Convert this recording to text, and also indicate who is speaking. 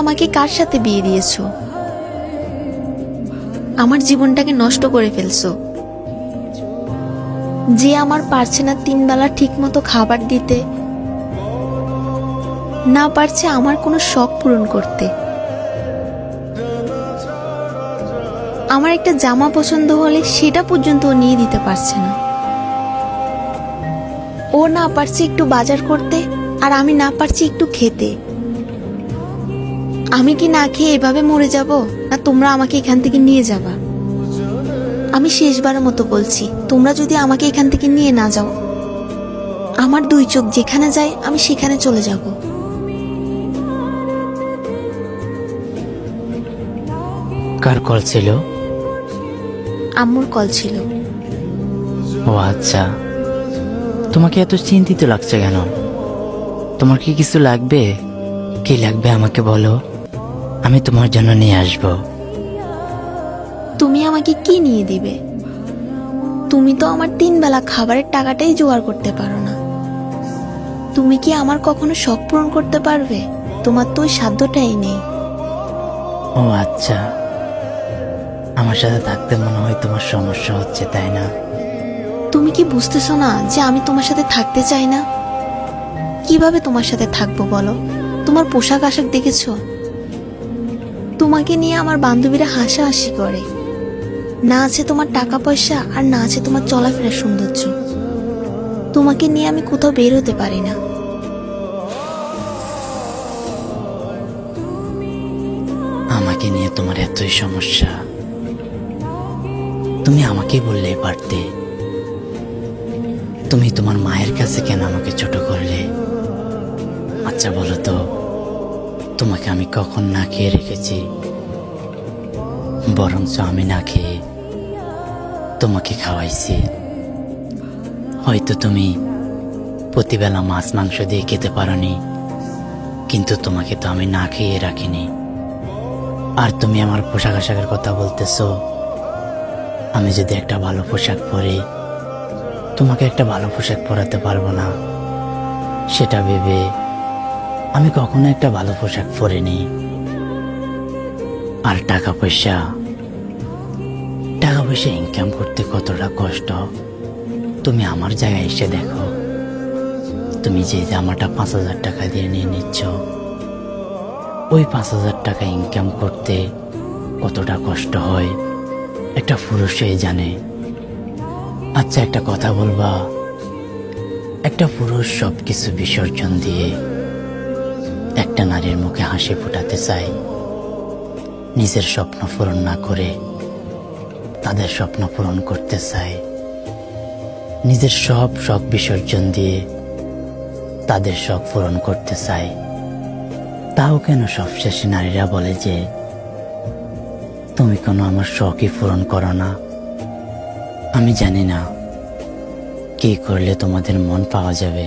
Speaker 1: আমাকে কার সাথে বিয়ে দিয়েছো? আমার জীবনটাকে নষ্ট করে ফেলছো। যে আমার পারছে না 3 বেলা ঠিক মতো খাবার দিতে, না পারছে আমার কোনো শখ পূরণ করতে। আমার একটা জামা পছন্দ হলে সেটা পর্যন্ত ও নিয়ে দিতে পারছে না। ও না পারছে একটু বাজার করতে, আর আমি না পারছি একটু খেতে। আমি কি না খেয়ে এভাবে মরে যাব, না তোমরা আমাকে এখান থেকে নিয়ে যাবা? আমি শেষবারের মতো বলছি, তোমরা যদি আমাকে এখান থেকে নিয়ে না যাও, আমার 2 চোখ যেখানে যায় আমি সেখানে চলে যাব।
Speaker 2: কার কল ছিল?
Speaker 1: আম্মুর কল ছিল।
Speaker 2: ও আচ্ছা, তোমাকে এত চিন্তিত লাগছে কেন? তোমার কি কিছু লাগবে? কি লাগবে আমাকে বলো, আমি তোমার জন্য নিয়ে আসব।
Speaker 1: তুমি আমাকে কি নিয়ে দিবে? তুমি তো আমার 3 বেলা খাবারের টাকাটাই জোগাড় করতে পারো না। তুমি কি আমার কখনো শখ পূরণ করতে পারবে? তোমার তো ওই সাধ্যটাই নেই।
Speaker 2: ও আচ্ছা, আমার সাথে থাকতে মনে হয় তোমার সমস্যা হচ্ছে, তাই না?
Speaker 1: তুমি কি বুঝতেছো না যে আমি তোমার সাথে থাকতে চাই না? কিভাবে তোমার সাথে থাকবো বলো? তোমার পোশাক আশাক দেখেছো? তোমাকে নিয়ে আমার বান্ধবীরা হাসাহাসি করে। না আছে তোমার টাকা পয়সা, আর না আছে তোমার চলাফেরার সৌন্দর্য। তোমাকে নিয়ে আমি কোথাও বের হতে পারি না।
Speaker 2: আমাকে নিয়ে তোমার এতই সমস্যা, তুমি আমাকে বললেই পারতে। তুমি তোমার মায়ের কাছে কেন আমাকে ছোট করলে? আচ্ছা বলো তো, তোমাকে আমি কখন না খেয়ে রেখেছি? বরঞ্চ আমি না খেয়ে তোমাকে খাওয়াইছি। হয়তো তুমি প্রতিবেলা মাছ মাংস দিয়ে খেতে পারোনি, কিন্তু তোমাকে তো আমি না খেয়ে রাখিনি। আর তুমি আমার পোশাক আশাকের কথা বলতেছো। আমি যদি একটা ভালো পোশাক পরি, তোমাকে একটা ভালো পোশাক পরাতে পারবো না, সেটা ভেবে আমি কখনো একটা ভালো পোশাক পরিনি। আর টাকা পয়সা ইনকাম করতে কতটা কষ্ট তুমি আমার জায়গায় এসে দেখো। তুমি যে জামাটা 5,000 টাকা দিয়ে নিয়ে নিচ্ছ, ওই 5,000 টাকা ইনকাম করতে কতটা কষ্ট হয় একটা পুরুষই জানে। আচ্ছা একটা কথা বলবা, একটা পুরুষ সবকিছু বিসর্জন দিয়ে একটা নারীর মুখে হাসি ফোটাতে চায়, নিজের স্বপ্ন পূরণ না করে তাদের স্বপ্ন পূরণ করতে চায়, নিজের সব শখ বিসর্জন দিয়ে তাদের শখ পূরণ করতে চায়। তাও কেন সবশেষে নারীরা বলে যে তুমি কোনো আমার শখই পূরণ করো না? আমি জানি না কি করলে তোমাদের মন পাওয়া যাবে।